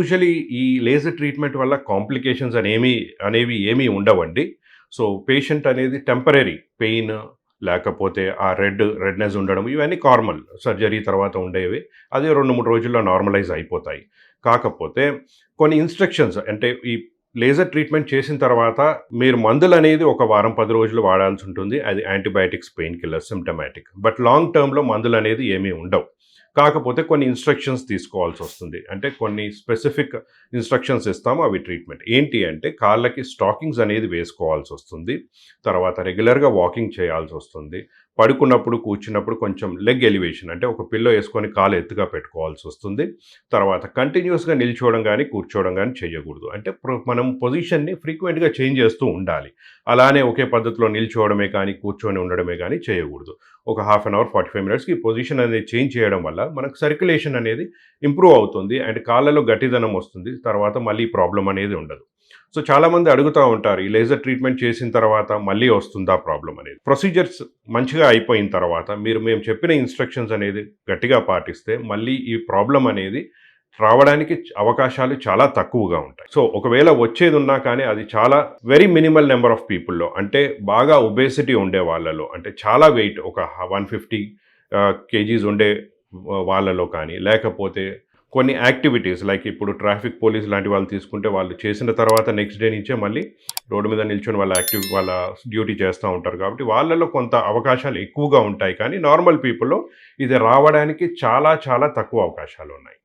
Usually ఈ laser treatment వల్ల complications అనేవి ఏమీ ఉండవండి. సో, పేషెంట్ అనేది టెంపరరీ పెయిన్ లేకపోతే ఆ రెడ్‌నెస్ ఉండడం ఇవన్నీ నార్మల్. సర్జరీ తర్వాత ఉండేవి. అది 2, 3 రోజుల్లో నార్మలైజ్ అయిపోతాయి. కాకపోతే కొన్ని ఇన్‌స్ట్రక్షన్స్ అంటే ఈ లేజర్ ట్రీట్మెంట్ చేసిన తర్వాత మీరు మందులనేది ఒక వారం, 10 రోజులు వాడాల్సుంటుంది. అది antibiotics, pain killers, symptomatic. But long టర్మ్‌లో మందులనేది ఏమీ ఉండవు. కాకపోతే కొన్ని ఇన్‌స్ట్రక్షన్స్ తీసుకోవాల్సొస్తుంది. అంటే కొన్ని స్పెసిఫిక్ ఇన్‌స్ట్రక్షన్స్ ఇస్తాము. అవి ట్రీట్మెంట్. ఏంటి అంటే కాళ్ళకి స్టాకింగ్స్ అనేది వేసుకోవాల్సొస్తుంది. తర్వాత రెగ్యులర్‌గా వాకింగ్ చేయాల్సొస్తుంది. పడుకున్నప్పుడు, కూర్చున్నప్పుడు కొంచెం లెగ్ ఎలివేషన్ అంటే ఒక పిల్లో యేసుకొని కాలు ఎత్తుగా పెట్టుకోవాల్సొస్తుంది. తర్వాత కంటిన్యూయస్‌గా నిల్చోవడం గానీ, కూర్చోవడం గానీ చేయకూడదు. అంటే మనం పొజిషన్‌ని ఫ్రీక్వెంట్‌గా చేంజ్ చేస్తూ ఉండాలి. అలానే ఒకే పద్ధతిలో నిల్చోవడమే కానీ, కూర్చొని ఉండడమే గానీ చేయకూడదు. ఒక హాఫ్ అన్ అవర్, 45 మినిట్స్‌కి ఈ పొజిషన్ అనేది చేంజ్ చేయడం వల్ల మనకు సర్క్యులేషన్ అనేది ఇంప్రూవ్ అవుతుంది. అండ్ కాళ్ళలో గట్టిదనం వస్తుంది. తర్వాత మళ్ళీ ప్రాబ్లమ్ అనేది ఉండదు. సో, చాలామంది అడుగుతా ఉంటారు. ఈ లేజర్ ట్రీట్మెంట్ చేసిన తర్వాత మళ్ళీ వస్తుందా ప్రాబ్లమ్ అనేది? ప్రొసీజర్స్ మంచిగా అయిపోయిన తర్వాత మేము చెప్పిన ఇన్‌స్ట్రక్షన్స్ అనేది గట్టిగా పాటిస్తే మళ్ళీ ఈ ప్రాబ్లమ్ అనేది రావడానికి అవకాశాలు చాలా తక్కువగా ఉంటాయి. సో, ఒకవేళ వచ్చేదున్నా కానీ అది చాలా వెరీ మినిమల్ నంబర్ ఆఫ్ పీపుల్‌లో అంటే బాగా ఒబేసిటీ ఉండే వాళ్ళలో అంటే చాలా వెయిట్ ఒక 150 కేజీస్ ఉండే వాళ్ళలో కానీ లేకపోతే కొన్ని యాక్టివిటీస్ లైక్ ఇప్పుడు ట్రాఫిక్ పోలీస్ లాంటి వాళ్ళు తీసుకుంటే వాళ్ళు చేసిన తర్వాత నెక్స్ట్ డే నుంచే మళ్ళీ రోడ్డు మీద నిల్చొని వాళ్ళ డ్యూటీ చేస్తూ ఉంటారు. కాబట్టి వాళ్ళలో కొంత అవకాశాలు ఎక్కువగా ఉంటాయి. కానీ నార్మల్ పీపుల్‌లో ఇది రావడానికి చాలా చాలా తక్కువ అవకాశాలున్నాయి.